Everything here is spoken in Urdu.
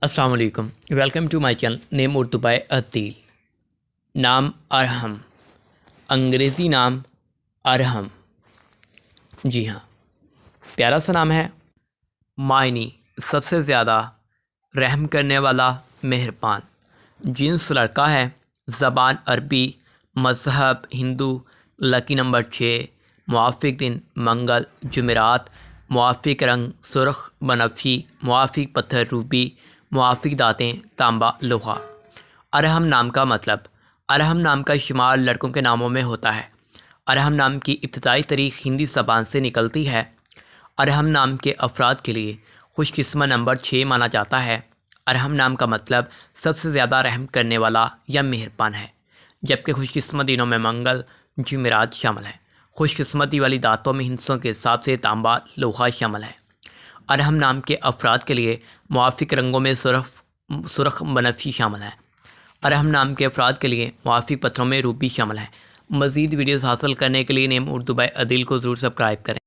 السلام علیکم، welcome to my channel name Urdu by Adeel. نام ارحم، انگریزی نام ارحم۔ جی ہاں، پیارا سا نام ہے۔ معنی سب سے زیادہ، رحم کرنے والا، مہربان۔ جنس لڑکا ہے، زبان عربی، مذہب ہندو، لکی نمبر 6، موافق دن منگل جمعرات، موافق رنگ سرخ بنفشی، موافق پتھر روبی، موافق دانتیں تانبا لوہا۔ ارحم نام کا مطلب۔ ارحم نام کا شمار لڑکوں کے ناموں میں ہوتا ہے۔ ارحم نام کی ابتدائی تاریخ ہندی زبان سے نکلتی ہے۔ ارحم نام کے افراد کے لیے خوش قسمت نمبر 6 مانا جاتا ہے۔ ارحم نام کا مطلب سب سے زیادہ رحم کرنے والا یا مہربان ہے، جبکہ خوش قسمت دنوں میں منگل جمعرات شامل ہے۔ خوش قسمتی والی دانتوں میں ہندسوں کے حساب سے تانبا لوہا شامل ہے۔ ارحم نام کے افراد کے لیے موافق رنگوں میں سرخ بنفشی شامل ہے۔ ارحم نام کے افراد کے لیے موافق پتھروں میں روبی شامل ہے۔ مزید ویڈیوز حاصل کرنے کے لیے نیم اردو بائی عدیل کو ضرور سبسکرائب کریں۔